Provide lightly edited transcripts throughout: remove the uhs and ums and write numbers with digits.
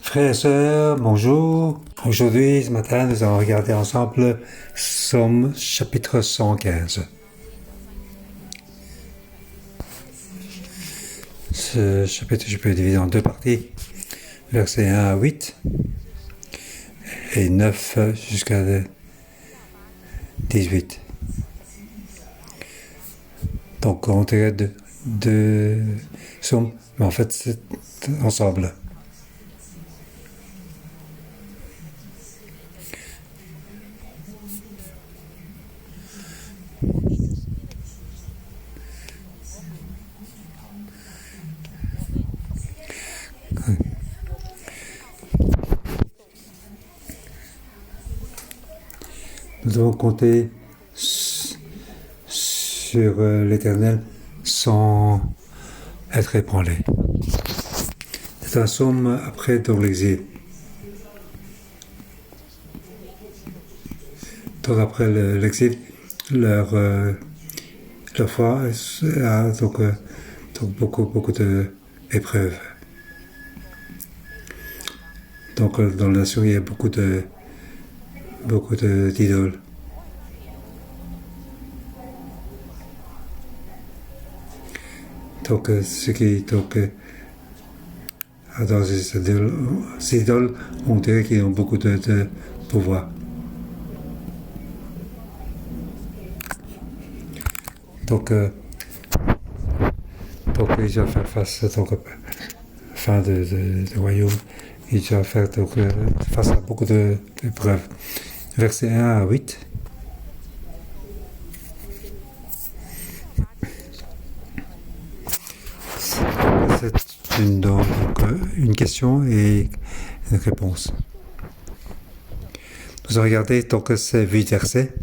Frères et sœurs, bonjour. Aujourd'hui, ce matin, nous allons regarder ensemble Somme chapitre 115. Ce chapitre, je peux le diviser en deux parties. Versets 1 à 8 et 9 jusqu'à 18. Donc, on dirait deux sommes, mais en fait, c'est ensemble. Nous devons compter sur l'Éternel sans être ébranlé. C'est un psaume après dans l'exil. Donc après l'exil, leur foi a donc beaucoup d'épreuves. Donc dans la nation, il y a beaucoup d'idoles. Donc ceux qui adorent ces idoles, on dirait qu'ils ont beaucoup de pouvoir. Donc ils doivent faire face fin de royaume. Ils doivent faire face à beaucoup d'épreuves. Versets 1 à 8. C'est une question et une réponse. Nous allons regarder donc ces 8 versets.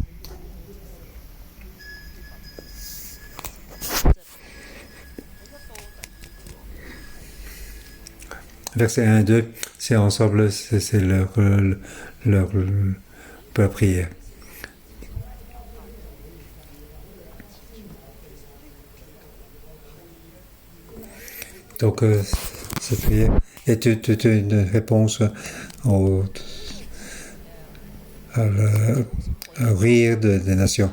Versets 1 et 2, c'est ensemble, c'est leur prière. Donc, cette prière est une réponse au rire des nations.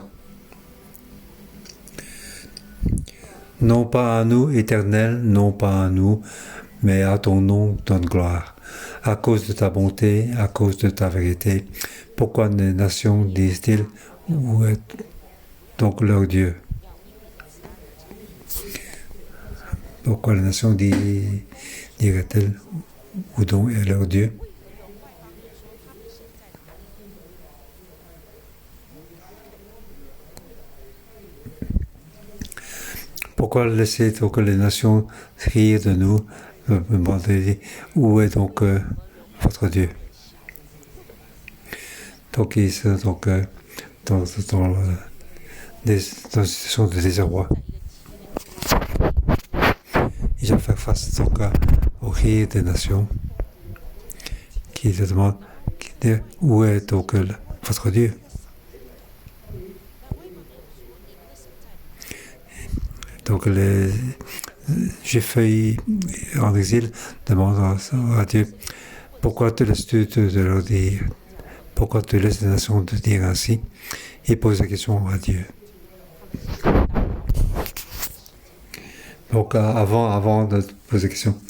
Non pas à nous, Éternel, non pas à nous, mais à ton nom donne gloire. À cause de ta bonté, à cause de ta vérité, pourquoi les nations disent-ils, où est donc leur Dieu? Pourquoi les nations diraient-elles, où donc est leur Dieu? Pourquoi laisser donc les nations rire de nous, me demander où est donc votre Dieu? Donc ils sont dans une situation de désarroi. Ils doivent faire face donc au rire des nations qui se demandent où est donc votre Dieu? Donc les Juifs en exil demandent à Dieu, pourquoi te laisses-tu de leur dire? Pourquoi tu laisses les nations te dire ainsi? Ils posent la question à Dieu. Donc avant de poser la question,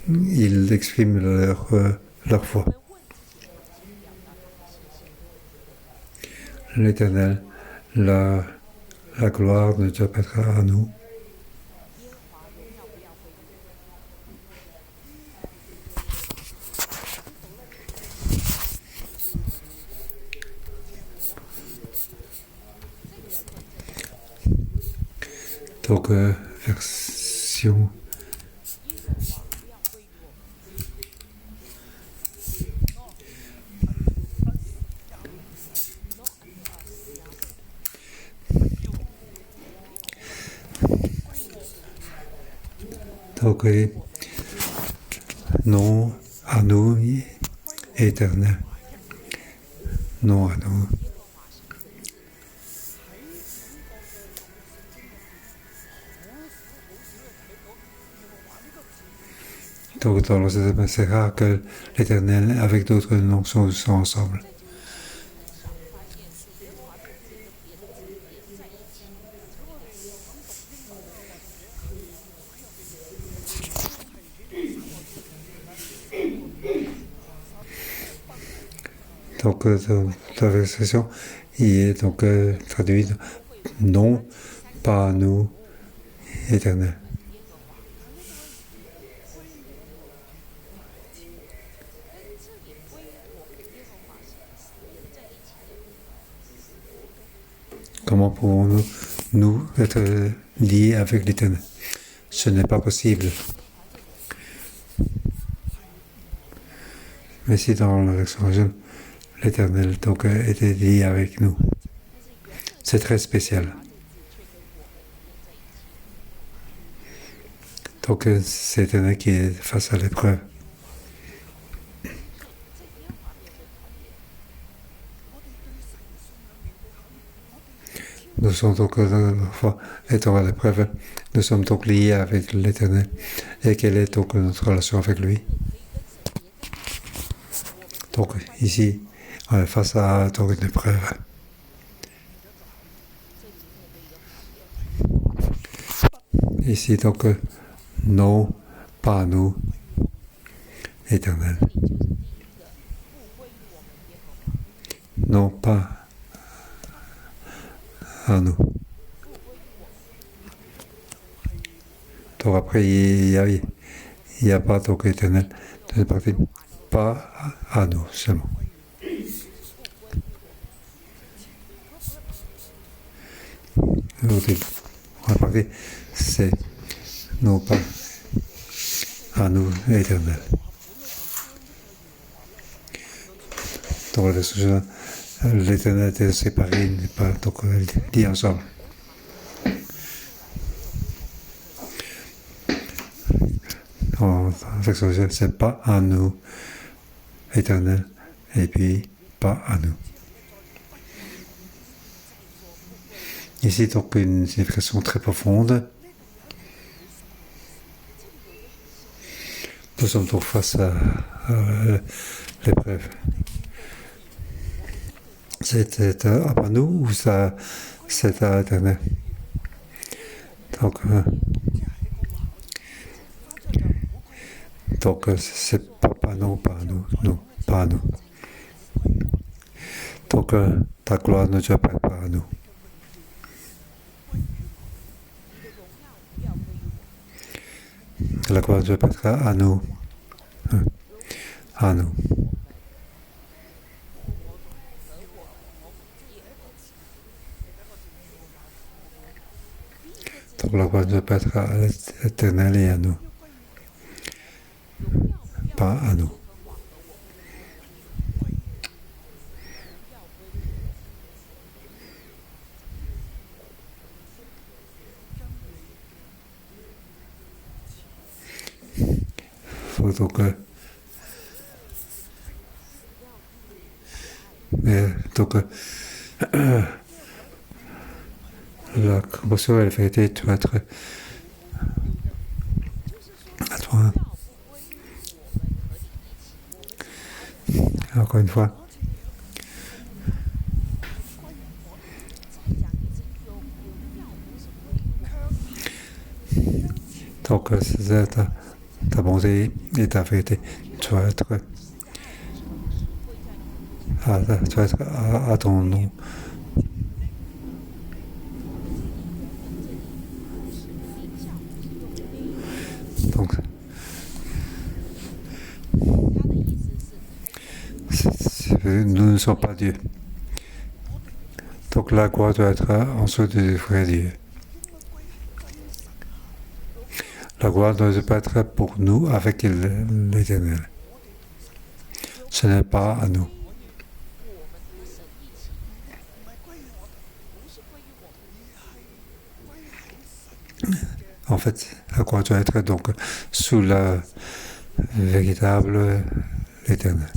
ils expriment leur foi. L'Éternel, la gloire de Dieu permettra à nous. Donc, version. Donc, non à nous, Éternel. Non à nous. Donc dans l'Ancien Testament, c'est rare que l'Éternel avec d'autres noms sont ensemble. Donc dans la version, il est donc traduit non, pas nous, Éternel. Comment pouvons-nous, nous, être liés avec l'Éternel? Ce n'est pas possible. Mais si dans la version originale, l'Éternel donc était lié avec nous, c'est très spécial. Donc c'est l'Éternel qui est face à l'épreuve. Nous sommes donc, étant à l'épreuve, nous sommes donc liés avec l'Éternel. Et quelle est donc notre relation avec lui? Donc ici, on est face à donc, une épreuve. Ici donc, non, pas nous, Éternel. Non, pas à nous. Donc après, il n'y a pas donc Éternel. Deuxième partie, pas à nous seulement. La partie, c'est non pas à nous, Éternel. Donc la version l'Éternel était séparé, n'est pas donc lié ensemble. En version c'est pas à nous, Éternel, et puis pas à nous. Ici, donc, une signification très profonde. Nous sommes donc face à l'épreuve. C'est à nous ou c'est à l'Éternel? Donc, c'est pas non, pas à nous. Non, pas à nous. Donc, ta gloire ne doit pas être à nous. La gloire doit être à nous. À nous. Donc la gloire doit être à l'Éternel et à nous. Pas à nous. Donc, la composition et la vérité doit être à toi. Encore une fois. Donc, c'est ta bonté et ta vérité doit être à ton nom. Donc, nous ne sommes pas Dieu. Donc la gloire doit être en dessous du vrai Dieu. La gloire ne doit pas être pour nous avec l'Éternel. Ce n'est pas à nous. En fait, la gloire doit être donc sous la véritable Éternel.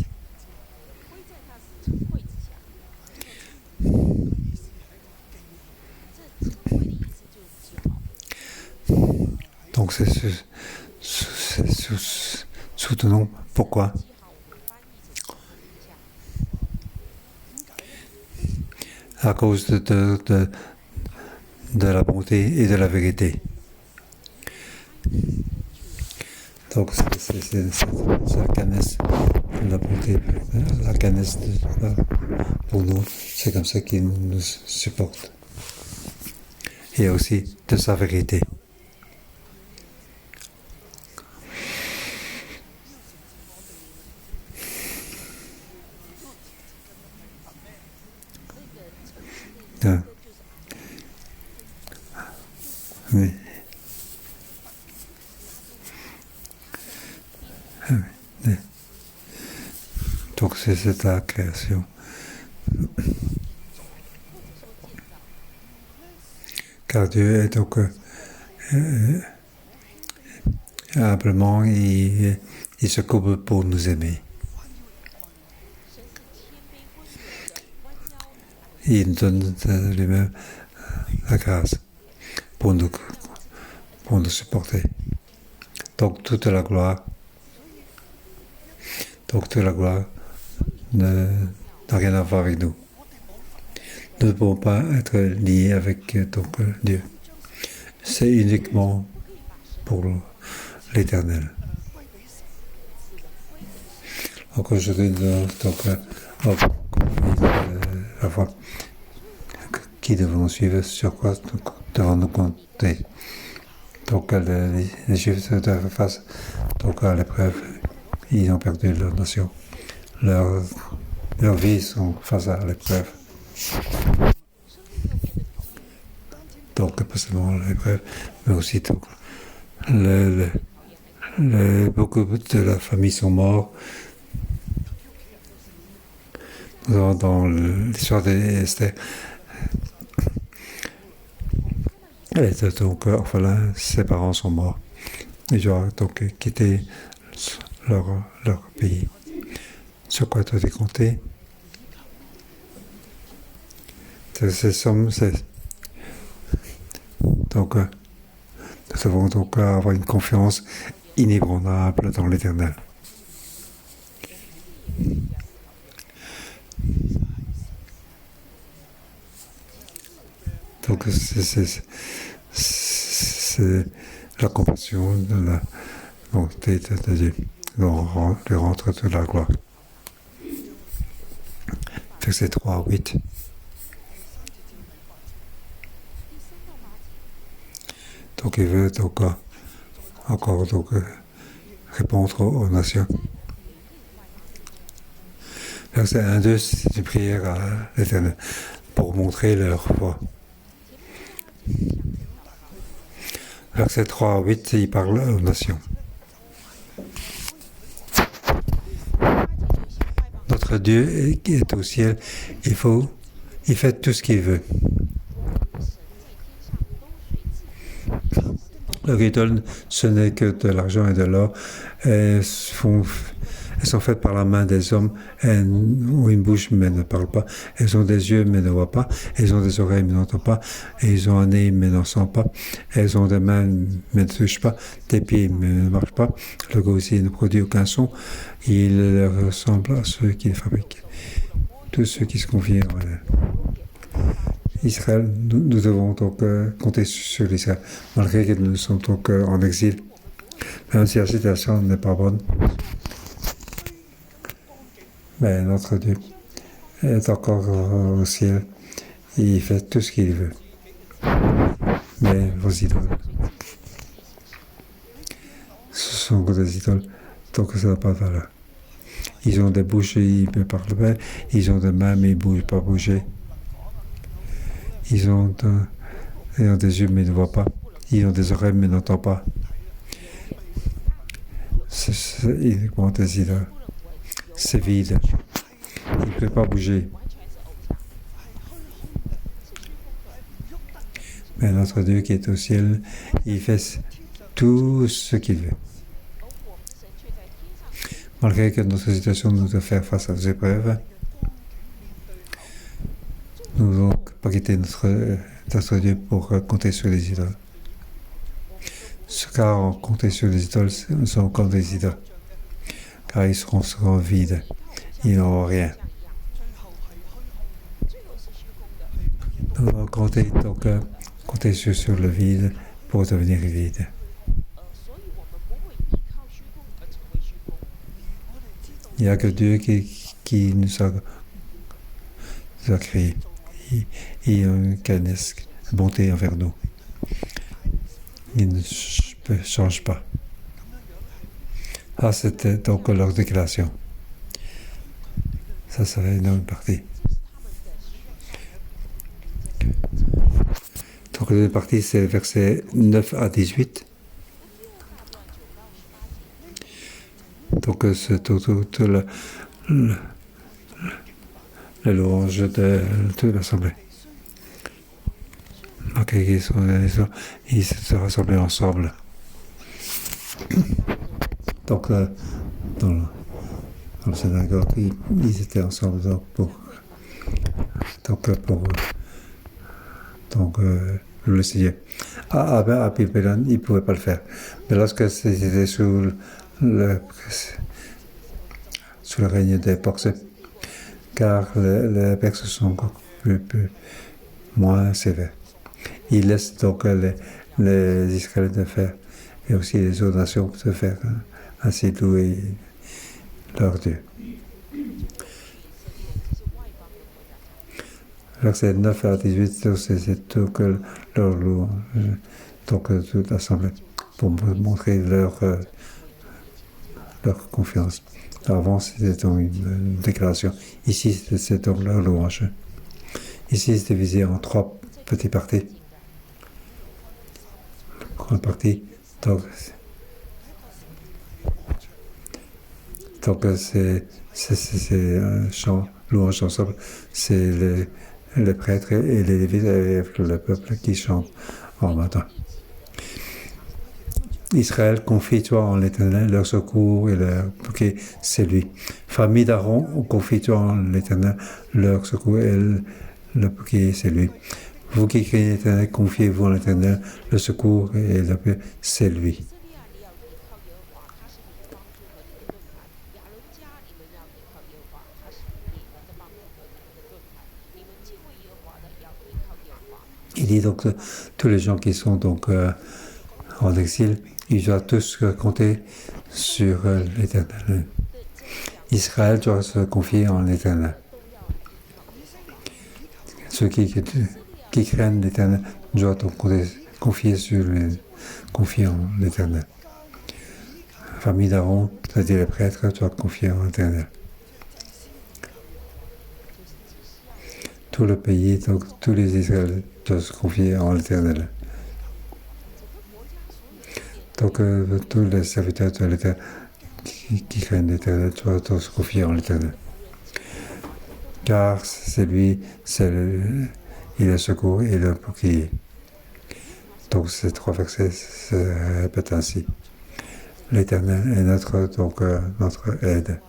Donc c'est sous soutenons. Pourquoi? À cause de la bonté et de la vérité. Donc c'est la canesse de la bonté, la canesse pour nous. C'est comme ça qu'il nous supporte. Et aussi de sa vérité. Oui. Donc c'est la création. Car Dieu est donc humblement, il se courbe pour nous aimer. Il nous donne lui-même la grâce pour nous supporter. Donc toute la gloire n'a rien à voir avec nous. Nous ne pouvons pas être liés avec Dieu. C'est uniquement pour l'Éternel. Donc aujourd'hui, la foi, qui devons suivre, sur quoi devons-nous compter? Donc les Juifs doivent face à l'épreuve, ils ont perdu leur nation. Leur vie sont face à l'épreuve. Donc pas seulement l'épreuve, mais aussi beaucoup de la famille sont morts. Dans l'histoire d'Esther, elle était donc orphelin, ses parents sont morts. Ils doivent donc quitter leur pays. Sur quoi doit-il compter? Ces sommes, donc nous devons donc avoir une confiance inébranlable dans l'Éternel. Donc c'est la compassion de la bonté de Dieu. On lui rentre de la gloire. Verset 3 à 8. Donc il veut encore répondre aux nations. Verset 1-2, c'est une prière à l'Éternel pour montrer leur foi. Verset 3 à 8, il parle aux nations. Notre Dieu qui est au ciel, il fait tout ce qu'il veut. Leur idole, ce n'est que de l'argent et de l'or. Elles sont faites par la main des hommes. Elles ont une bouche mais ne parlent pas. Elles ont des yeux mais ne voient pas. Elles ont des oreilles mais n'entendent pas. Et ils ont un nez mais n'en sentent pas. Elles ont des mains mais ne touchent pas. Des pieds mais ne marchent pas. Le gosier ne produit aucun son. Il leur ressemble à ceux qui les fabriquent. Tous ceux qui se confient en eux. Israël, nous devons donc compter sur l'Israël, malgré que nous sommes donc en exil, même si la situation n'est pas bonne. Mais notre Dieu est encore au ciel, il fait tout ce qu'il veut. Mais vos idoles, ce sont des idoles, donc ça n'a pas de valeur. Ils ont des bouches, ils ne parlent pas, ils ont des mains, mais ils ne bougent pas bouger. Ils ont des yeux mais ne voient pas. Ils ont des oreilles mais n'entendent pas. C'est uniquement des idoles. C'est vide. Il ne peut pas bouger. Mais notre Dieu qui est au ciel, il fait tout ce qu'il veut. Malgré que notre situation nous doit faire face à des épreuves, nous ne devons pas quitter notre Dieu pour compter sur les idoles. Car compter sur les idoles, nous sommes comme des idoles. car ils seront vides, ils n'auront rien. Donc, comptez sur le vide pour devenir vide. Il n'y a que Dieu qui nous a créés. Il a une bonté envers nous. Il ne change pas. Ah, c'était donc leur déclaration. Ça serait une partie. Donc, la deuxième partie, c'est versets 9 à 18. Donc, c'est tout la louange de l'Assemblée. Ok, ils se rassemblaient ensemble. Donc, dans la synagogue, ils étaient ensemble donc le Seigneur. À Babylone, ils ne pouvaient pas le faire. Mais lorsque c'était sous le règne des Perses, car les Perses sont encore moins sévères. Ils laissent donc les Israélites faire, et aussi les autres nations se faire ainsi louer leur Dieu. Versets 9 à 18, c'est tout que leur louange, donc toute l'assemblée, pour montrer leur confiance. Avant, c'était donc une déclaration. Ici, c'est donc leur louange. Ici, c'est divisé en 3 petites parties. La première partie, donc c'est un chant, louange ensemble. C'est les prêtres et les lévites avec le peuple qui chantent en même temps. Israël, confie-toi en l'Éternel, leur secours et leur bouquet, c'est lui. Famille d'Aaron, confie-toi en l'Éternel, leur secours et le bouquet, c'est lui. Vous qui craignez l'Éternel, confiez-vous en l'Éternel, le secours et le bouquet, c'est lui. Il dit donc tous les gens qui sont donc en exil, ils doivent tous compter sur l'Éternel. Israël doit se confier en l'Éternel. Ceux qui craignent l'Éternel doivent donc confier en l'Éternel. La famille d'Aaron, c'est-à-dire les prêtres, doivent confier en l'Éternel. Tout le pays, donc tous les Israéliens doivent se confier en l'Éternel. Donc tous les serviteurs de l'Éternel qui craignent l'Éternel doivent se confier en l'Éternel. Car c'est lui, il est secours et le bouclier. Donc ces 3 versets se répètent ainsi. L'Éternel est notre aide.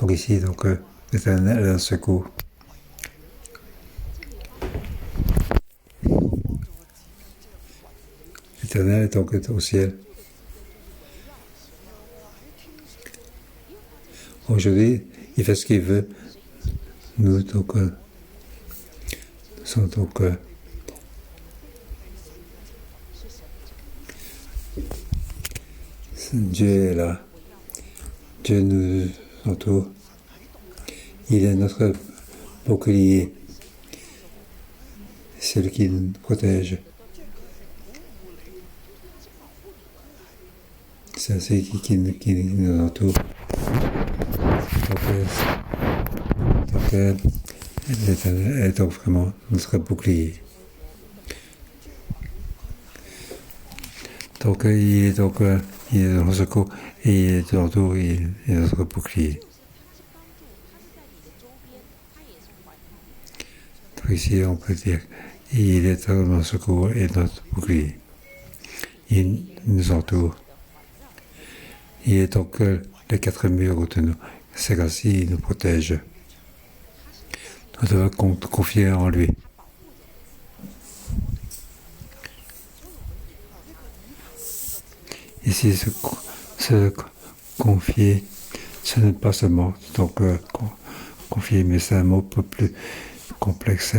Donc ici, l'Éternel est un secours. L'Éternel est donc au ciel. Aujourd'hui, il fait ce qu'il veut. Nous sommes Dieu est là. Dieu nous entoure. Il est notre bouclier. C'est lui qui nous protège. C'est ainsi qui nous entoure. Donc l'Éternel est donc vraiment notre bouclier. Donc il est dans le secours et il est autour, il est notre bouclier. Donc ici on peut dire il est dans le secours et notre bouclier. Il nous entoure. Il est donc les 4 murs autour de nous. C'est ainsi il nous protège. Nous devons confier en lui. ici, se confier, ce n'est pas seulement donc confier, mais c'est un mot un peu plus complexe.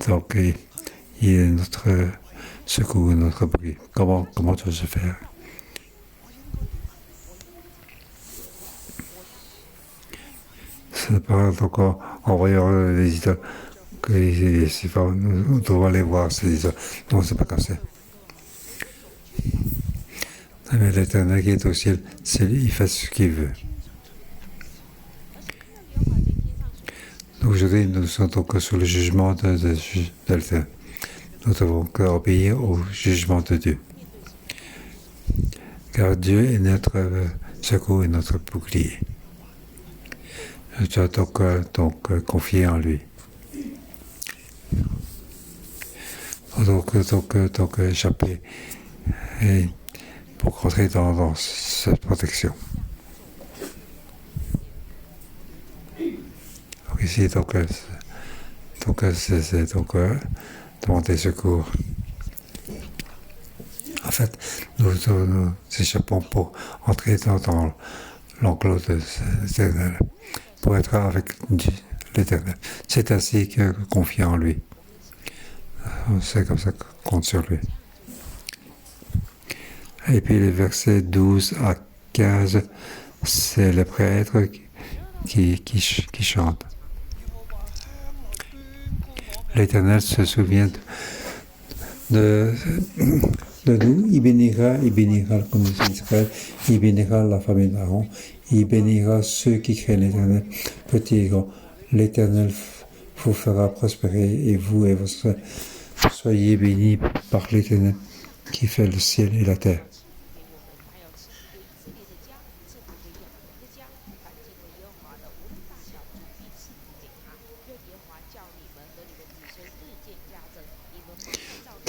Donc, il est notre secours, notre abri. Comment tu veux se faire? Ce n'est pas donc en voyant les idoles que nous devons aller voir ces idoles. Non, c'est pas comme ça. Mais l'Éternel qui est au ciel, il fait ce qu'il veut. Aujourd'hui, nous sommes donc sous le jugement de l'Éternel. Nous devons obéir au jugement de Dieu. Car Dieu est notre secours et notre bouclier. Je dois donc confier en lui. Donc échapper et pour rentrer dans cette protection. Donc ici, c'est demander secours. En fait, nous échappons pour entrer dans l'enclos de l'Éternel, pour être avec l'Éternel. C'est ainsi que confier en lui. C'est comme ça qu'on compte sur lui. Et puis les versets 12 à 15, c'est le prêtre qui chante. L'Éternel se souvient de nous, il bénira la communauté d'Israël, il bénira la famille d'Aaron, il bénira ceux qui craignent l'Éternel, petits et grands. L'Éternel vous fera prospérer et vous et vos frères, soyez bénis par l'Éternel qui fait le ciel et la terre.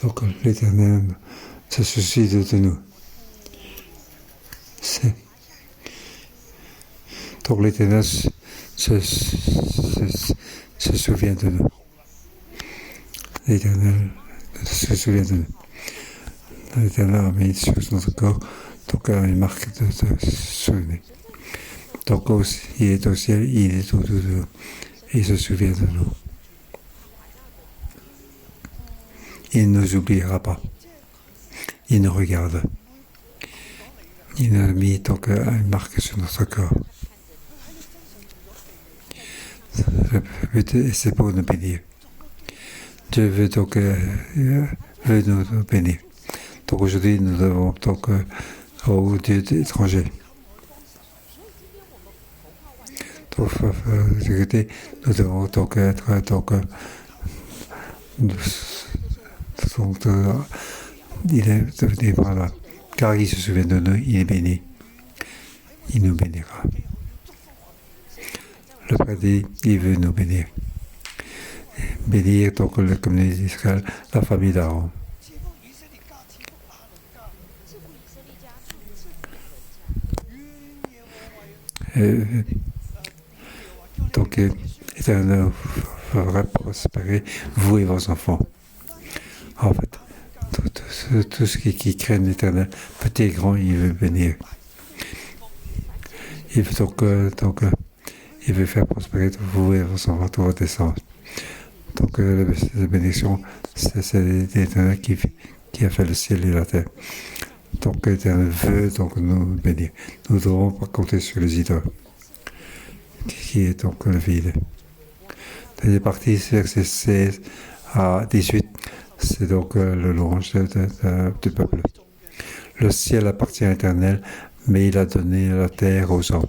Donc l'Éternel se soucie de nous. Donc l'Éternel se souvient de nous. L'Éternel se souvient de nous. L'Éternel a mis sur notre corps donc une marque de souvenir. Donc il est au ciel, il est autour de nous. Il se souvient de nous. Il ne nous oubliera pas. Il nous regarde. Il nous a mis donc une marque sur notre corps. Le but, c'est pour nous bénir. Dieu veut donc veut nous bénir. Donc aujourd'hui, nous devons donc au Dieu étranger. Donc, nous devons donc être il est devenu voilà. Car il se souvient de nous, il est béni. Il nous bénira. Le Père dit, il veut nous bénir. Bénir donc la communauté d'Israël, la famille d'Aaron. Donc, l'Éternel fera prospérer vous et vos enfants. En fait, tout ce qui craint l'Éternel, petit et grand, il veut bénir. Il veut donc il veut faire prospérer vous et vos enfants, tous vos descendants. Donc la bénédiction, c'est l'Éternel qui a fait le ciel et la terre. Donc l'Éternel veut donc nous bénir. Nous ne devons pas compter sur les idoles, qui est donc le vide. Deuxième partie, versets 16 à 18, c'est donc le louange du peuple. Le ciel appartient à l'Éternel, mais il a donné la terre aux hommes.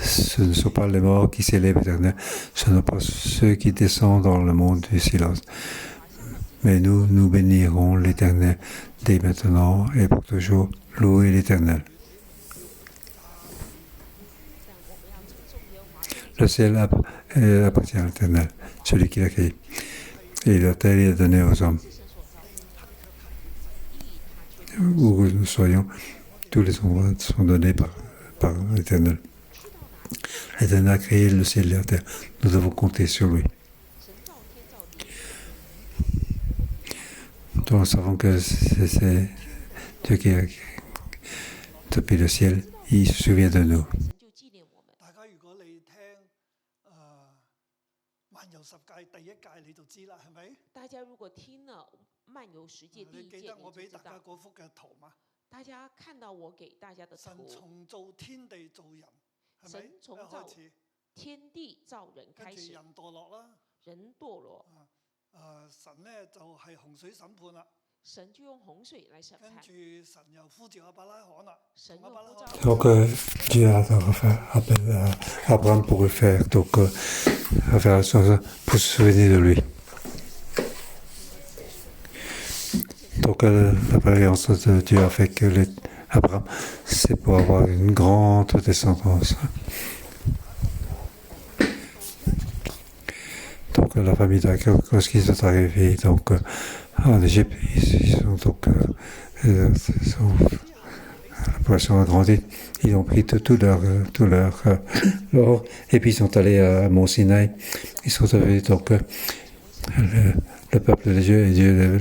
Ce ne sont pas les morts qui s'élèvent l'Éternel, ce ne sont pas ceux qui descendent dans le monde du silence. Mais nous bénirons l'Éternel dès maintenant et pour toujours. Louez l'Éternel. Le ciel appartient à l'Éternel, celui qui l'a créé. Et la terre est donnée aux hommes. Où nous soyons, tous les endroits sont donnés par l'Éternel. L'Éternel a créé le ciel et la terre. Nous devons compter sur lui. Donc nous savons que c'est Dieu qui a depuis le ciel, il se souvient de nous. 大家如果你聽漫遊十誡第一誡你就知啦，係咪？大家如果聽了漫遊十誡第一誡，你記得我俾你就知道。大家嗰幅嘅圖嘛？大家看到我給大家的神圖，從造天地造人，係咪？神從造開始，天地造人開始，跟住人墮落啦。人墮落，神咧就係洪水審判啦。神就用洪水來審跟判。住神又呼召亞伯拉罕啦，神同亞伯拉罕 Donc Dieu a appelé Abraham pour le faire, donc faire pour se souvenir de lui. Donc la prévoyance de Dieu a fait que Abraham, c'est pour avoir une grande descendance. Donc la famille d'Abraham, lorsqu'ils sont arrivés donc, en Égypte, ils sont donc la population a grandi. Ils ont pris tout leur or et puis ils sont allés à Mont Sinaï. Ils sont devenus donc le peuple de Dieu et Dieu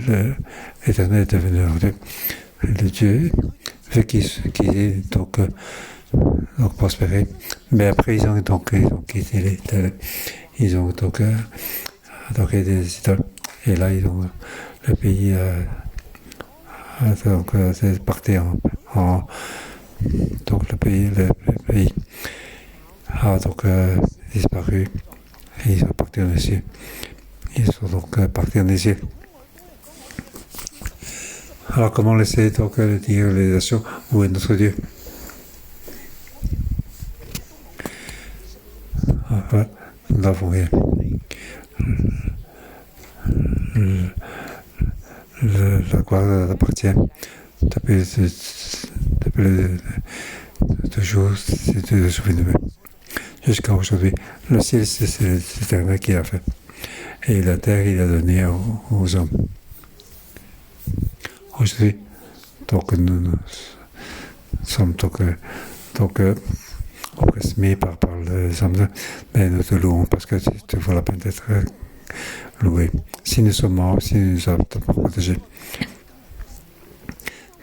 l'Éternel est devenu le Dieu qui est donc prospéré. Mais après ils ont quitté l'Éternel. Ils ont donc adoré des idoles. Et là le pays donc c'est parti donc le pays a donc disparu et ils sont partis en Égypte. Ils sont donc partis en Égypte. Alors comment laisser donc dire les nations où est notre Dieu? Voilà, nous n'avons rien. La gloire appartient depuis toujours, c'est de souvenir de nous. Jusqu'à aujourd'hui, le ciel, c'est l'Éternel qui l'a fait. Et la terre, il a donné aux hommes. Aujourd'hui, donc nous sommes donc oppressés par les hommes, mais nous te louons parce que tu vaut la peine d'être loué. Si nous sommes morts, si nous ne sommes pas protégés,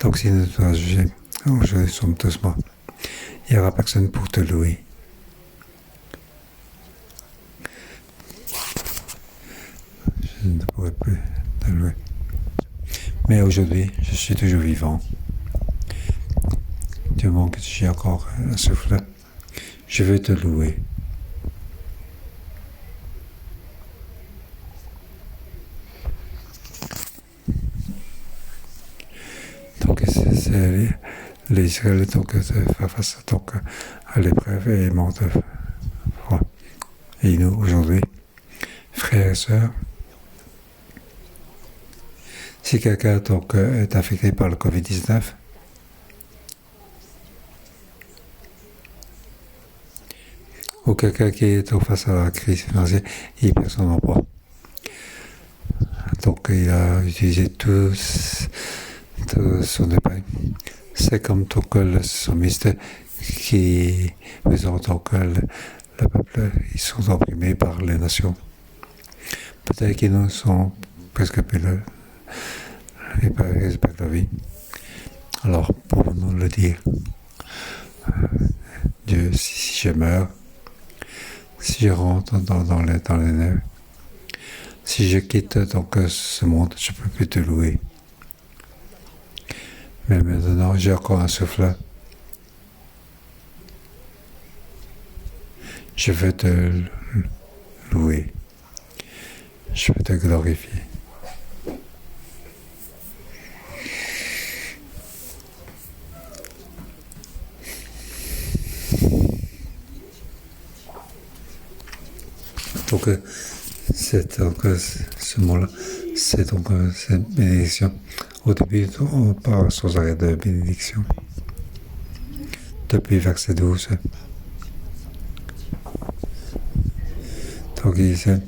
donc si nous sommes jugés, aujourd'hui nous sommes tous morts. Il n'y aura personne pour te louer. Je ne pourrai plus te louer. Mais aujourd'hui, je suis toujours vivant. Du moment que j'ai encore un souffle, je veux te louer. Donc c'est les Israéliens donc faire face donc à l'épreuve et mort de froid. Et nous aujourd'hui, frères et sœurs, si quelqu'un donc est affecté par le Covid-19, ou quelqu'un qui est donc face à la crise financière, il perd son emploi. Donc il a utilisé tout son épargne. C'est comme donc le sommiste qui faisant donc le peuple, ils sont opprimés par les nations. Peut-être qu'ils nous sont presque plus respectent la vie. Alors pouvons-nous le dire, Dieu, si je meurs, si je rentre dans les nœuds, si je quitte donc ce monde, je ne peux plus te louer. Mais maintenant, j'ai encore un souffle. Je veux te louer. Je veux te glorifier. Donc, c'est donc ce mot-là, c'est donc cette bénédiction. Au début, on parle sans arrêt de bénédiction. Depuis verset 12. Donc, il disait,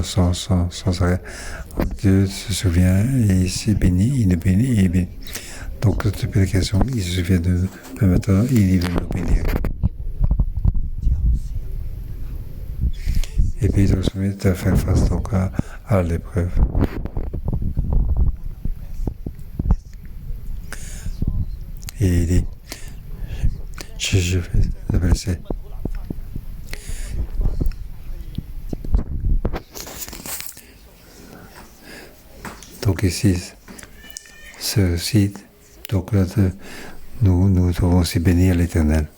sans arrêt, Dieu se souvient et il bénit, il nous bénit, il bénit. Donc, depuis la question, il se souvient de nous, mais maintenant, il veut nous bénir. Et puis, il se souvient de faire face donc à l'épreuve. Et il dit, je vais le blesser. Donc ici, ceci, donc là, nous devons aussi bénir l'Éternel.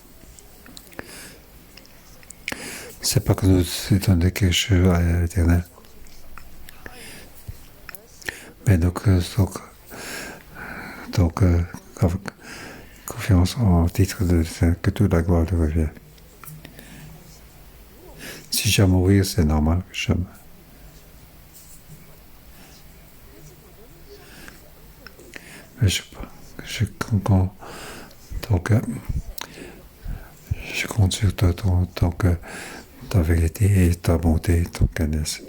C'est pas que nous étonnons quelque chose à l'Éternel. Mais donc confiance en titre de que toute la gloire lui revient. Si j'ai à mourir, c'est normal que je... Mais je compte sur toi, ta vérité et ta bonté, ton kindness.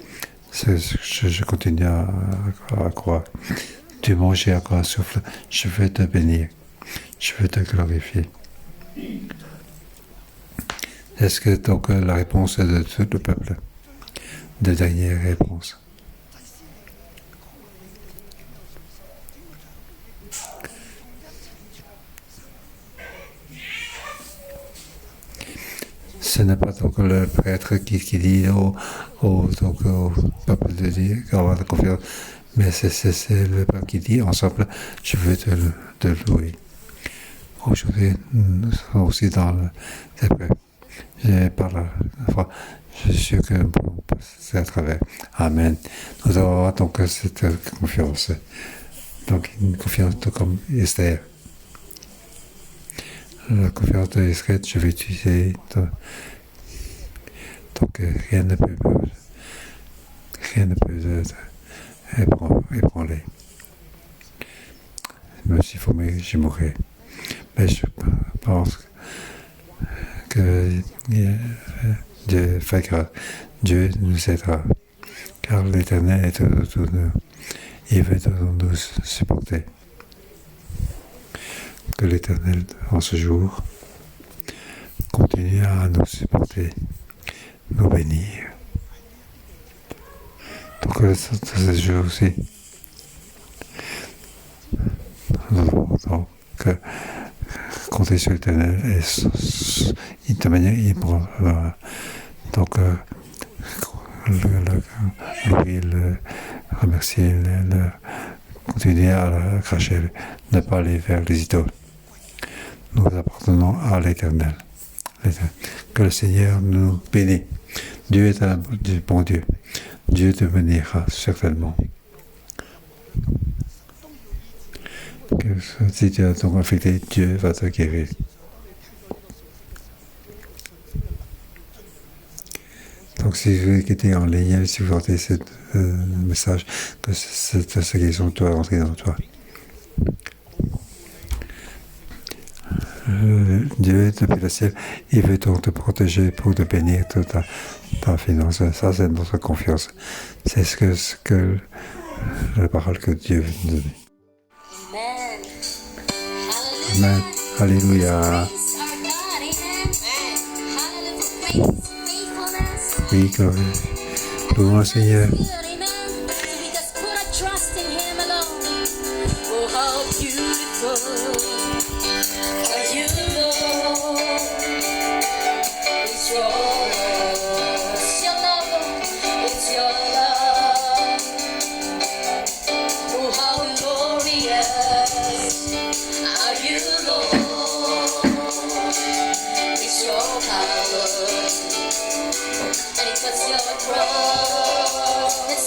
Je continue à croire. Tu manges à quoi souffle, je veux te bénir, je veux te glorifier. Est-ce que donc la réponse est de tout le peuple? De dernière réponse. Ce n'est pas donc le prêtre qui dit au peuple de dire avoir la confiance, mais c'est le peuple qui dit ensemble, je veux te louer. Aujourd'hui, nous sommes aussi dans cette épreuve. Par la foi, je suis sûr que c'est à travers. Amen. Nous avons avoir donc cette confiance. Donc une confiance comme Esther. La confiance de Esther, je vais utiliser. Donc rien ne peut ébranler. Même s'il faut mourir, j'y mourrai. Mais je pense que Dieu fait grâce. Dieu nous aidera. Car l'Éternel est autour de nous. Il veut nous supporter. Que l'Éternel, en ce jour, continue à nous supporter, nous bénir. Donc, ce jour aussi, nous devons donc compter sur l'Éternel et de manière donc louer, le remercier, continuer à le cracher, ne pas aller vers les idoles. Nous appartenons à l'Éternel. Que le Seigneur nous bénisse. Dieu est un bon Dieu. Dieu te bénira certainement. Que si tu as donc affecté, Dieu va te guérir. Donc si vous êtes en ligne, si vous entendez ce message, que cette guérison doit rentrer dans toi. Dieu, depuis le ciel, il veut donc te protéger pour te bénir toute ta finance. Ça, c'est notre confiance. C'est ce que la parole que Dieu veut nous donner. Amen. Alléluia. Oui, louons le Seigneur. It's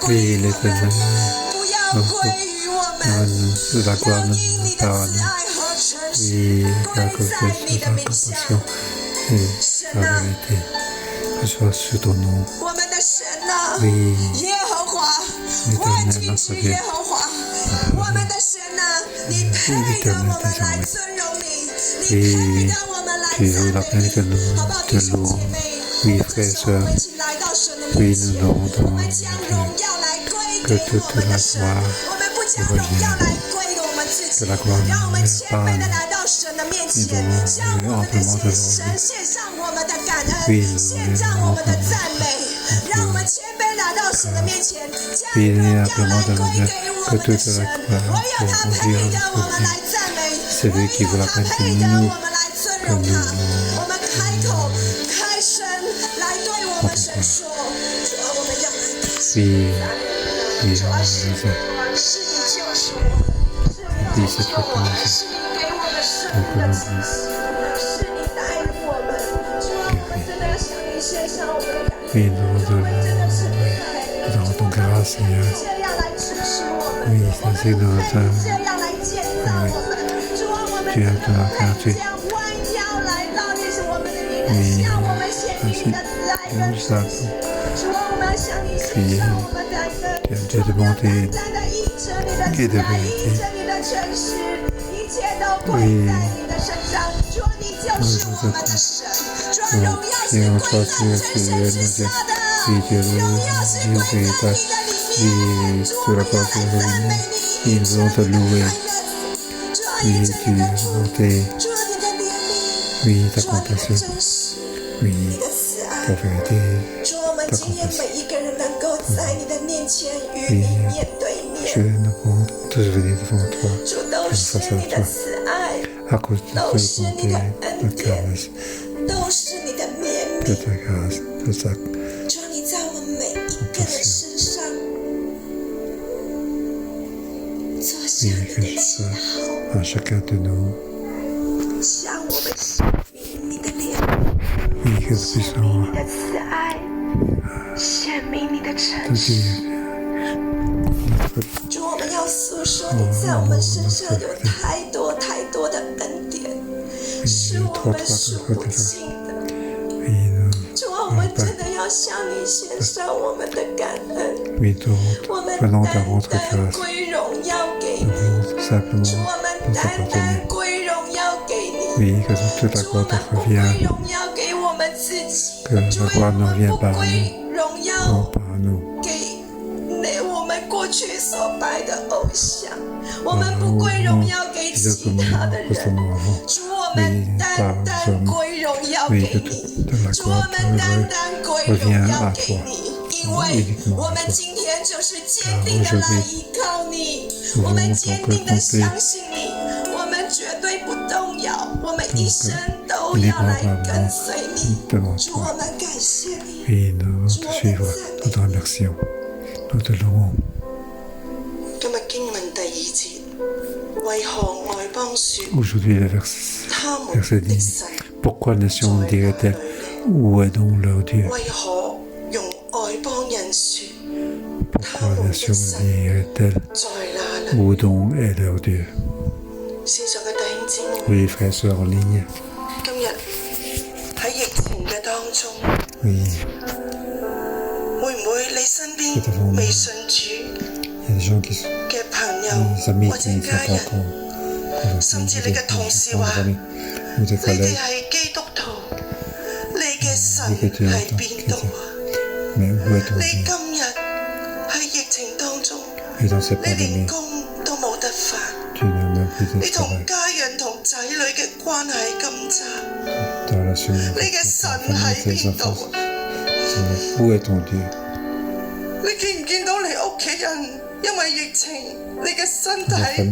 Oui, l'Éternel, 不要归于我们。是la 要 gloire 因你的 à 慈 nous. 爱和诚实 Oui, la 归在你 confesse, 的 la 名下。 compassion et 神 la 啊， vérité, que ce soit sur ton nom. 我们的神啊， Oui, 耶和华， l'Éternel, 万军 notre 之耶 Dieu. 和华，我们的神啊，你配得我们来尊荣你，你配得我们来 Tu 赞 es la 美 pleine que 你， nous 好不好？ te 弟兄姐 louons. 妹， Oui, 这 frères et 时候我 sœurs. 们一起来到神的 Oui, 面 nous 前， rendons 我们将荣耀来归 que 给 toute 我们 la 的神， gloire 我们不将荣耀来归给我们自己， que la gloire 让我们 nous 谦卑的来到神的面前，向我们的神献上我们的感恩，献上我们的赞美，让我们谦卑来到神的面前，将荣耀来归给我们的神，唯有他配得我们来赞美，唯有他配得我们来尊荣他。我们开口开声来对我们神说：主啊，我们要来感谢 Oui, 主啊，是 oui, 是你救赎我们，是你拯救我们，是你给我们生命的气息，是你带领我们。主啊，我们真的要向你献上我们的感恩。 oui, nous 我们真 rendons, 的是不配， nous rendons grâce, Seigneur. 这样来支持我们， Oui, 我 ça 们 c'est 不 notre 配这样来建造我们。主啊，我们真的不配这样弯腰来到你是我们的名人，向我们显明你的慈爱跟诚实。主啊，我们要向你献上我们的感恩。主啊，我们单单的依着你的慈爱，依着你的诚实，一切都归在你的身上。主啊，你就是我们的神。主啊，荣耀是归在真神之下的，荣耀是归在你的里面。主啊，我们要来赞美你，依着你的爱人。主啊，依着你的主，主啊，你的怜悯， oui, ta 主啊，你的 compassion, 真实， oui, 你的慈爱 ta。vérité, 主，我们今天每一个人能够在你的面前与你面对 je 面， nous rends tous venir devant toi, 主都是你的慈爱， à cause de ta bonté, de ta grâce, 都是你的怜 de 悯。 ta grâce, de ta 主，你在我们每一个人身上做下 oui, 你 que 的 je 记 sois 号， à chacun de nous, 向我们显明你的怜悯， oui, que nous 显 puissions 明你的慈爱，显明你的 te 诚实。 dire, 主，我们要诉说你在我们身上有太多太多的恩典，是我们数不尽的。 oui, nous, 主啊，我们真的要向你献上我们的感恩， oui, nous 我们 venons 单 à votre 单 grâce, 归荣耀给 nous 你， voulons 主， simplement 我们 nous 单 appartenir. 单归荣耀给你。 Oui, que toute la 主，我 gloire te 们不归 revient, 荣耀给我们自己， que la 主，我 gloire ne 们 vient 不 pas à 归 nous, 荣 non 耀 pas à nous. 给那我们过去所拜的偶像，我们不归荣耀给其他的人。主，我们单单归荣耀给你。主，我们单单归荣耀给你，因为我们今天就是坚定的来依靠你，我们坚定的相信你，我们绝对不动摇，我们一生都要来跟随你。主，我们感谢你。 Oui, nous te suivre, nous te remercions, nous te louons. 今日經文第2節，為何外邦說 Aujourd'hui, le 他們 verset 的 dit, 神 pourquoi les nations 在哪 diraient-elles, 裏？ où est donc leur Dieu? 為何用外邦人說他 Pourquoi les 們的 nations 神 diraient-elles, 在哪裏？ où donc est leur Dieu? 線上嘅弟兄姊妹， Oui, frères et sœurs en ligne, 今日喺疫情嘅當中， oui, 會唔會你身邊未信主 il y a des gens qui sont 嘅朋 des 友 amis 或者 qui ne sont 家 pas 人， encore 甚至你嘅同事話 amis, ou des 你哋 collègues, 係基督徒，你嘅神 你嘅主喺邊度啊？ mais où est ton 你 Dieu? 今日喺疫情當中， Et dans cette 你連 pandémie, 工都冇得返。 tu n'as même plus de 你同 travail, 家人同仔女嘅關係咁差， ta relation 你 avec 嘅 ta 神 famille, 喺 tes 邊度 enfants, 啊？ où est ton Dieu? 你見唔見到你屋企人因為疫情，你嘅身體、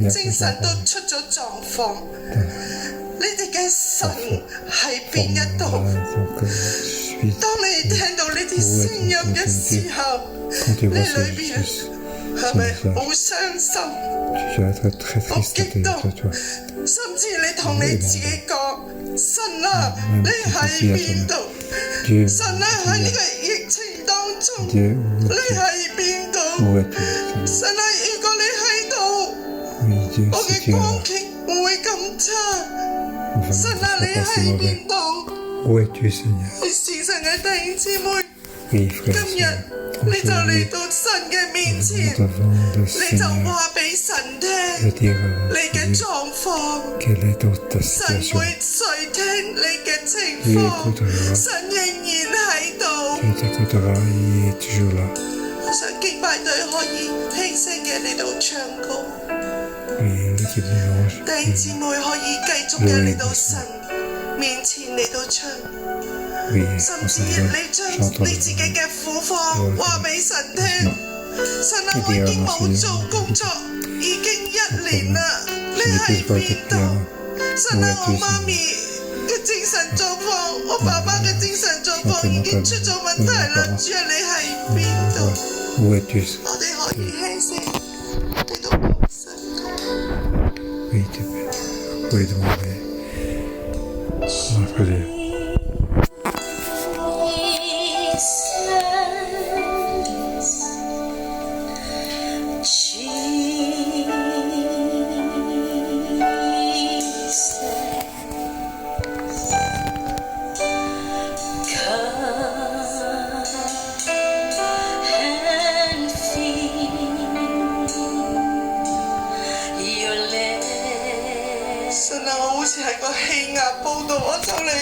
精神都出咗狀況？你哋嘅神喺邊一度？ Donc, je suis 當你聽到呢啲聲音嘅時候， quand tu 你 vois ce 裏邊 Jésus, 係咪好傷心？ tu vas être très triste à l'intérieur de toi. 甚至你同你自己講：神啊，你喺邊度？ Dieu, 神啊，喺呢個疫情當中， Dieu, où 你 es-tu? 喺邊度？ Où es-tu, Seigneur? 神啊，如果你喺度， Oui, Dieu, 我 si 嘅 tu es 光 là, 景唔會咁差。 enfin, 神 ne 啊，你 sois pas si 喺 mauvais. 邊度？ Où es-tu, Seigneur? 係時辰嘅弟兄姊妹， Oui, frère, 今日 Seigneur. 你就嚟 Aujourd'hui, 到神嘅面 nous 前， devons le 你就 Seigneur 話俾神 de 聽 dire à 你嘅 Seigneur 狀況。 quelle est ta 神 situation. 會垂聽你嘅情 Il 況， écoutera, 神仍然喺度。 Dieu t'écoutera, il est toujours là. 我想敬拜隊可以輕聲嘅嚟到唱歌， Et l'équipe de l'ange, 弟兄姊妹可以繼續嘅嚟到神面前嚟到唱， oui, 甚 on 至 se 你 voit, 將 chante 你自己嘅苦況話俾神聽。神啊，我已經冇做工作，已經1年啦，你喺邊度？神啊，我媽咪嘅精神狀況，我爸爸嘅精神狀況已經出咗問題啦，主啊，你喺邊度？ où es-tu? 我哋可以輕聲嚟到講神。 Oui, tu peux. Oui, demander. Notre Dieu.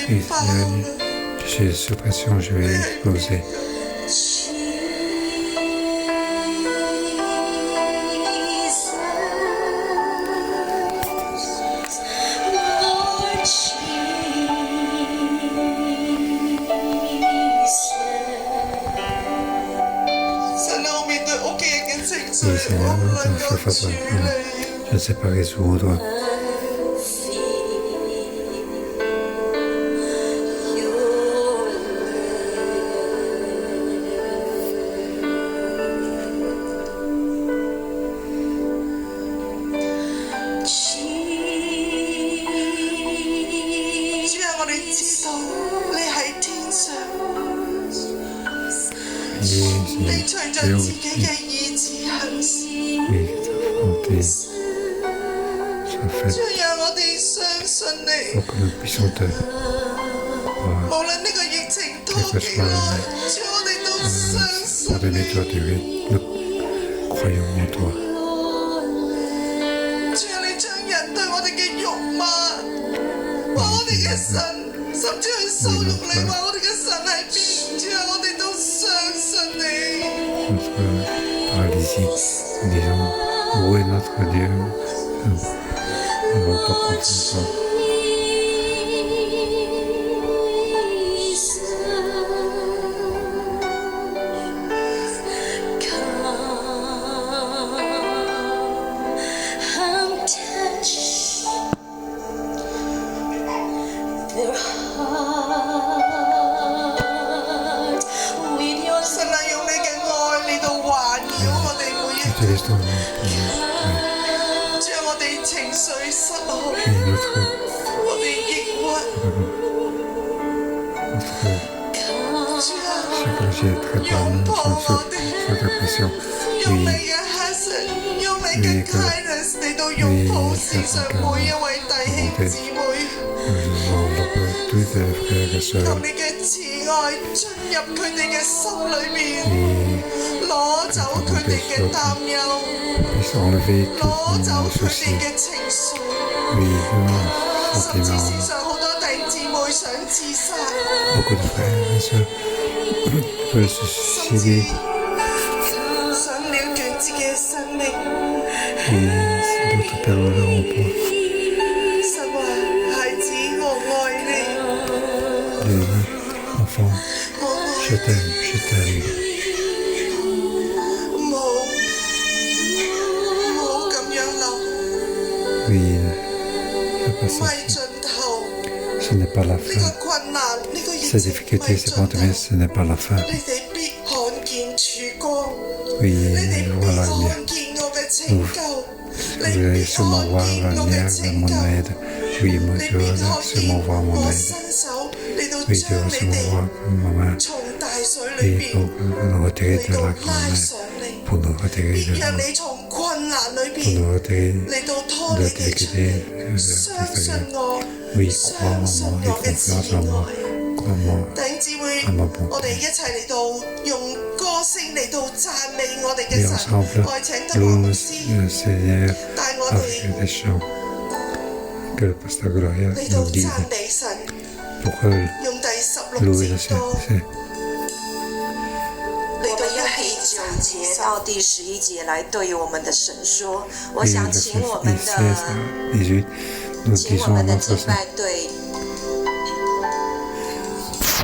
Oui, Seigneur, je suis sous pression, je vais exploser. Oui, Seigneur, je fais pas. Je ne sais pas résoudre. Pour que nous puissions te voir, quel que soit pour donner toi nous croyons en toi. Notre paralysie, disons, où est notre Dieu? Nous n'avons pas confiance en toi. J'ai très peur, sous dépression. Oui, tous les frères et sœurs. Puisse enlever tous nos soucis. Oui, nos sentiments. Beaucoup de frères et sœurs veulent se suicider. Et d'autres perdent leur emploi. Enfant, je t'aime, je t'aime. Oui, ne pas ça. Ce n'est pas la fin. Ces difficultés, ces pandémies, ce n'est pas la fin. Oui, voilà, vous allez sûrement voir la lumière de mon aide. Oui, moi, Dieu va sûrement voir mon aide. Oui, Dieu va sûrement voir ma main. Et pour nous retirer de la grande mer, pour nous retirer 別讓你從困難裏 pour 邊 nous retirer 嚟到拖你 de 哋出 quitter 嚟。相信我， Oui, crois en 相信 moi et 我嘅慈 confiance en moi. 愛。 Crois-moi 弟兄姊妹 à ma bonté. 我哋一齊嚟到用歌聲嚟到讚美我哋 Et 嘅神。 ensemble, 我哋請德華牧 louons 師 le Seigneur 帶我哋 avec des chants. Que le pasteur Gloria 嚟到 nous guide 讚美神， pour 用第16 louer le 節歌 Seigneur. 嚟到我们用第一起9讚节美神。到第11节来对我们的神说。我 Et 想 le 请我们 16 à 的 18, nous 请我 disons à 们的 notre 敬 Seigneur 拜队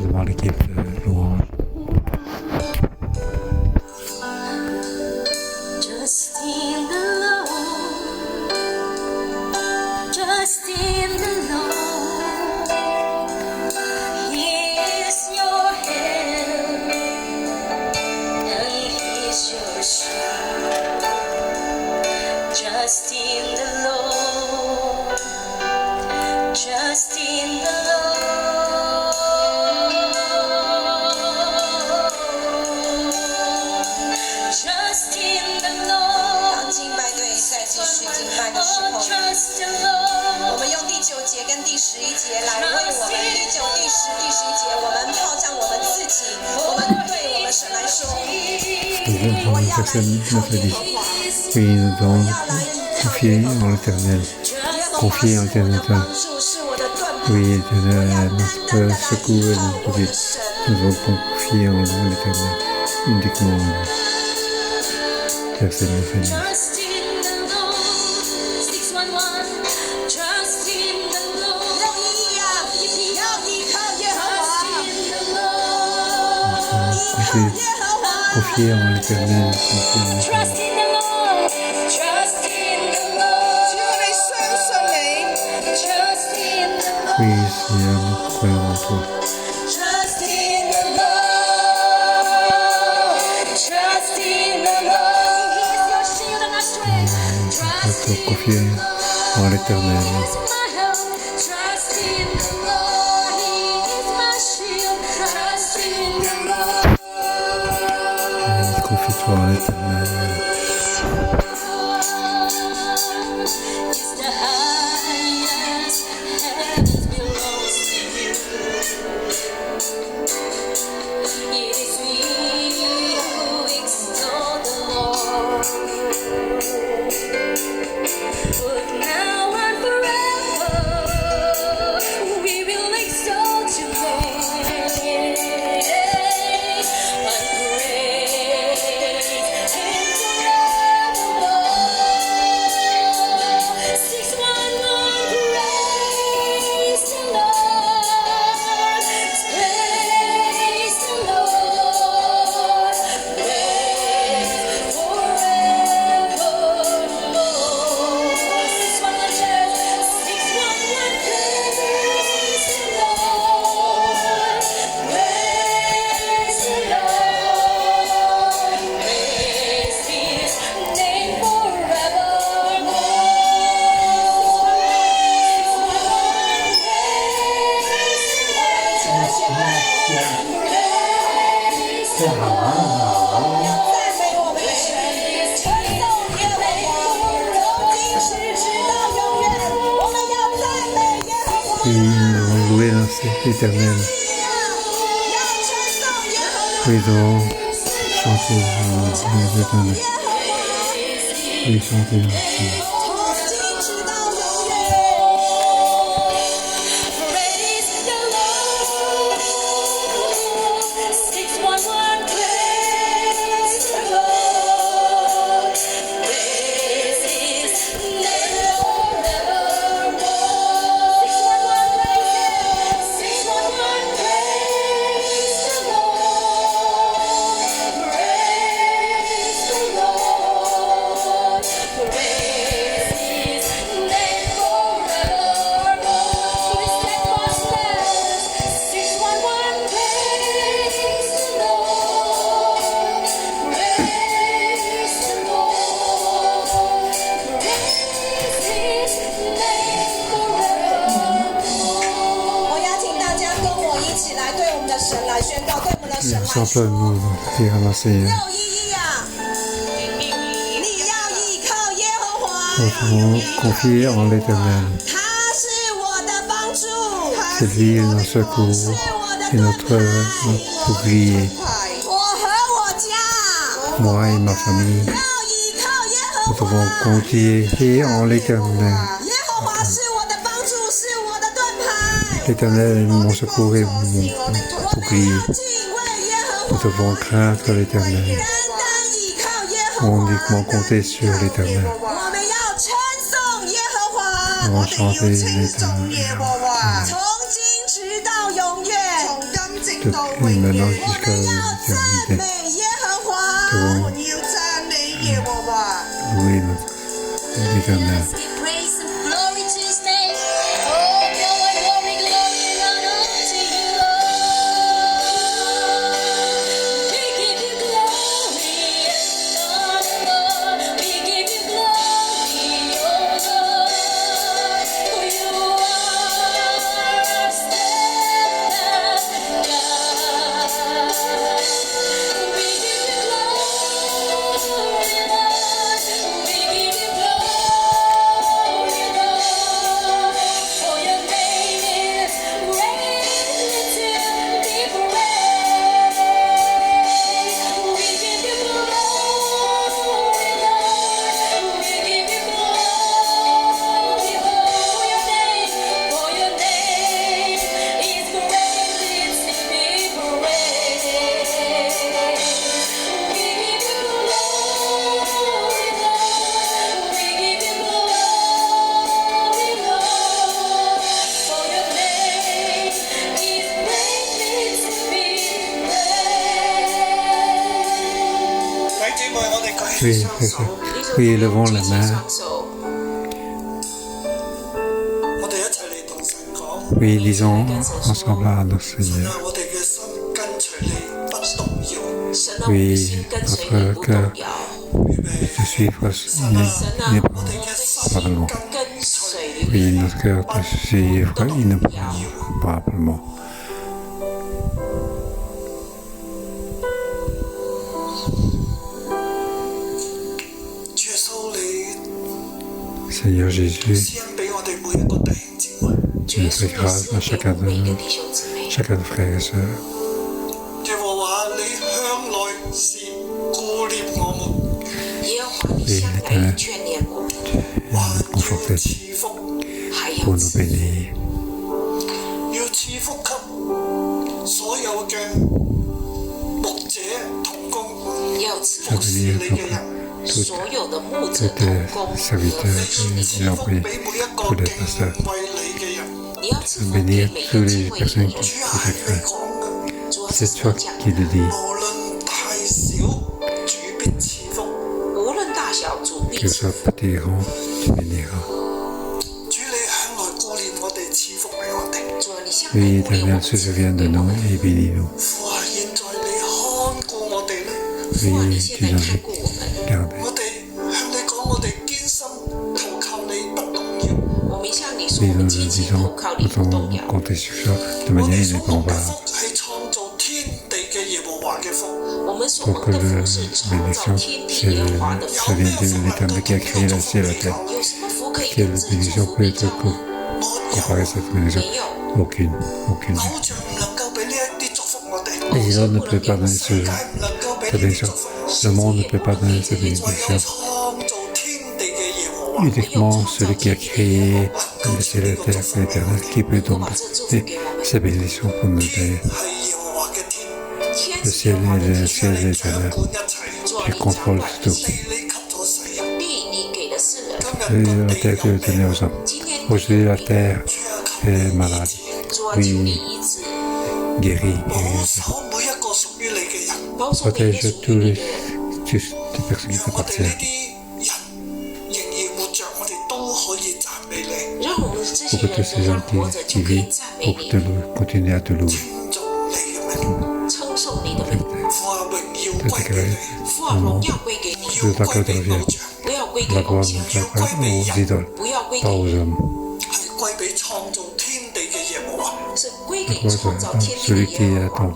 devant l'équipe de louange. Just in the Lord, just in the Lord, He is your help and He is your shield. Just in the Lord, just in the Lord.Just in the 当 Lord, 敬拜队再继续敬拜的时候， trust in 我 Lord. 们用第9节跟第11节来为我们第9、第10、第11节，我们好像我们自己，我们对我们神来说， Nous 我 avons 要来 personne 依 ne 靠 se 耶 dit. 和华， Oui, nous 我 devons 要来依靠 confier 耶和 en 华。 l'éternel. 耶和华 Confier 是 en 我的 l'éternel. 帮助，是我的盾牌。 Oui, 我要 éternel, 单单 notre 的来 secours 依 et 靠 notre 我的 vie. 神。 Nous devons confier en l'éternel, uniquement en lui. Personne ne fait mieux. Trust in the Lord. 611. Trust in the 要 Lord. 依呀，要依靠耶和 Trust 华， in the Lord. 依靠耶和华。 Confier en l'éternel, confier en l'éternel. Trust in the Lord. Trust in the 主，我哋相信你。 Lord. Trust in the Lord. Oui, Seigneur, nous croyons en toi. Trust in the Lord. Trust in the Lord. He is your shield and our strength. Trust Nous in confier the en Lord. l'éternel. He is my help. Trust in the Lord. He is my shield. Trust in the Lord. Confie-toi en l'éternel. Is the highest heavens belongs to you. It is we who extol the Lord. But now and forever we will exalt your name and praise Him forevermore. 611, praise the Lord, praise the Lord, praise forevermore. 611, church, 611, praise the Lord, praise the Lord, praise His name forevermore. 赞美我们的神，称颂耶和华，从今时直到永远。我们要赞美耶和华。 Oui, nous devons louer l'éternel. 要称颂耶和华。 Oui, nous devons chanter l'éternel. 耶和华， Oui, chanter. 从今直到永远。 Praise the Lord. 611, praise the Lord. Praise His name forevermore. 611, praise the Lord. Praise the Lord. Praise His name forevermore. For His steadfast love. 611, praise the Lord. Praise the Lord. Praise His name forevermore. 我邀请大家跟我一起来对我们的神来宣告，对我们的 Et 神来 ensemble, 说。 nous dire à la Seigneur. 611呀， nous devons confier en l'Éternel. 他是我的帮助， C'est lui notre secours et notre bouclier. 我和我家 Moi et ma famille, 要依靠耶 nous 和华。 devons confier en l'Éternel. 耶和华是我的帮助，是我的盾牌。 L'Éternel est mon secours et mon 我们 bouclier. 要敬畏耶和 Nous 华， devons craindre l'Éternel. 单单依靠耶和华。 Uniquement compter sur l'Éternel. 我们要称颂耶和华， Nous allons chanter l'Éternel. 从今直到永远。 Depuis maintenant 我 jusqu'à 们要赞 l'éternité. 美耶和华。 Nous devons 要赞美耶和华。 louer l'Éternel. We praise and glory to His name. Oh, glory, glory, glory, and honor to you, Lord. We give you glory and honor, Lord. We give you glory, oh Lord. For you are our steadfast God. We give you glory, Lord. We give you glory, Lord. For your name is greatly to be praised. We give you glory, Lord. We give you glory, Lord. For your name is greatly to be praised. We give you glory, Lord. We give you glory, Lord. For your name is greatly to be praised. 弟兄姊妹，我哋舉 Oui, 起雙 c'est 手 ça.，Oui, levons la 舉起 main. 雙手，我哋一齊嚟同神講： Oui, disons ensemble à notre 神 Seigneur. 啊，我哋嘅心跟隨你不動搖，神啊，我的心跟隨你不動搖。 De suivre 神啊， n'est 我的心 probablement. 跟隨你 Oui, notre cœur de suivre inébranlablement. Seigneur Jésus, 施恩俾我哋每一個弟兄姊妹。 tu nous fais grâce à chacun de 每一個 nous, 弟兄姊妹。 chacun de frères et sœurs. 耶和華，你向來是顧念我們，耶和華，你向來眷念我們， 還 Conforter 要賜福，還 pour 要 nous bénir, 要賜福給所有嘅牧者同工，要賜服侍你嘅人。 所有的牧者 tous 同 les 工， serviteurs et 賜 les 福 employés, 俾每一個 tous les 敬 pasteurs. 畏你嘅人。 你要賜福給 Bénir 每 tous 個 les 敬畏你的 personnes 人。 主 qui 係 te 你 craignent. 講嘅， 主要 C'est 是 toi 你講 qui le dis, 無論大小，主必賜福。無論大小，主必 que 賜 ce 福。 soit petit et grand, tu béniras. 主你向來顧念我哋，賜福俾我哋。主啊，你向來 Oui, 顧念我 Éternel, 們， se souvient de nous et bénis-nous. 父啊，現在你看顧我哋咧，父啊，你 Oui, 現 tu 在 nous 看顧我們。 gardes. 我哋向你講，我哋堅心投靠你不動搖。我們向你說， Oui, 我 nous 們 nous 緊緊投 disons, 靠你 nous 不動 devons 搖。 compter sur ça de 我 manière 哋所蒙嘅 inébranlable. 福係創造天地嘅耶和華嘅福，我們所 Pour 蒙 que 的 la 福是創造 bénédiction, 天地 c'est 耶和華的福。 ça vient de l'Éternel qui a créé le ciel et la terre. 有什麼福可以 Quelle 跟這 bénédiction 祝福 peut 比 être 較呢？ comparée à cette bénédiction? 沒有， Aucune, aucune. 偶像唔能夠俾呢一啲祝福我哋， Les hommes ne peuvent pas donner 世界 ce, 唔能夠俾 cette 呢啲 bénédiction. 祝福我哋。 Le monde ne peut pas donner cette 唯有 bénédiction. 創造天地嘅耶和華， Uniquement celui qui a créé le ciel et la terre, l'Éternel, qui peut donc donner ces bénédictions pour nous donner. 係耶和華嘅天， 天 Le 是 ciel 耶和華 et 的 le 天， ciel et 掌 l'Éternel 管一切，主啊， qui 你掌 contrôle 管一 tout. 切，地你給咗世人，地你給了世人。今 Et 日 la 地 terre que 有 tu donnes 病， aux hommes. 今天 Aujourd'hui, la terre 主啊，求 est 你醫 malade, 治，主啊，求你 oui, 醫治， guérit, 保 guérit. 守每一個屬於你嘅人，保守每一個 Protège 屬 tous 於你 les, 的人。 tous les personnes qui 讓我哋呢 t'appartiennent. 啲人仍然活着，我哋都可以讚美你，讓我們這 Pour 些 que 人 tous ces 仍 gens 然活着， qui 就可以 vivent 讚美 pour 你 te continuer à te louer. 稱頌你嘅名，稱頌你的名。父啊，榮耀歸俾你，父啊，榮耀歸給你，要歸俾偶像，不要歸給 La 偶 gloire 像 ne，soit pas aux idoles, 不要歸 pas 給 aux 人， hommes. 係歸俾創造天地嘅耶和華。是歸給 La 創造 gloire 天 de 地的 celui qui 耶 a 和華。 donc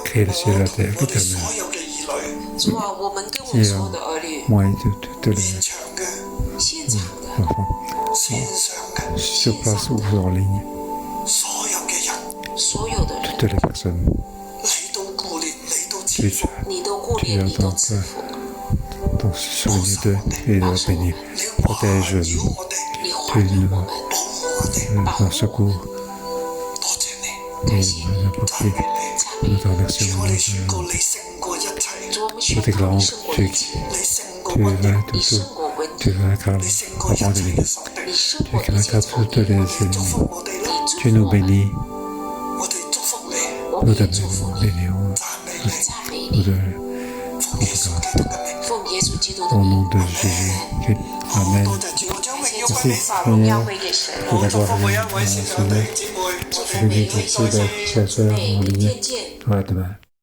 créé le ciel et la terre, 我哋所 l'Éternel. 有嘅兒女，主啊，我們跟我們所有的兒女， Moi et tous les 現場嘅、現場的、enfants, 線上嘅 sur place ou en ligne, 所有嘅人，所有的人， toutes les personnes. 你都顧念，你都賜 Tu, 福，你都顾 tu 念，你 as 都 donc 赐福， ton souvenir d'eux et de les bénir. 你環 Protège 繞 nous, 我哋，你環繞我們，保護我哋， nos secours 多謝你， et 謝 nous 讚美 apporter. 你。 Nous te remercions. 主，我哋宣告你勝過一切，主，我們宣 Nous 告你 déclarons 勝過 que 一切， 你勝過 tu 瘟 es 疫， vaincu 你 tout. 勝過瘟 Tu 疫， vaincras 你勝過一 avant de 切嘅 venir. 仇敵，你勝 Tu 過一切 vaincras 仇 toutes 敵， les 祝 ennemis. 福我哋啦，你祝 Tu 福 nous 我們， bénis. 我哋祝福你，我 Nous 們 te 也祝福你， bénissons. 讚美你，讚美 Nous 你， te 奉耶穌基督嘅名。奉耶穌基督的 au 名 nom，de Jésus. Amen. 多謝主，我將榮耀歸 Merci 你。把榮耀歸給神， pour 祝 d'avoir 福每一位 venu 線 ce 上弟 matin. 兄姊妹，我 祝福 哋 每 Bénis 一位 tous les frères et sœurs en 每 ligne. 天見。 À demain.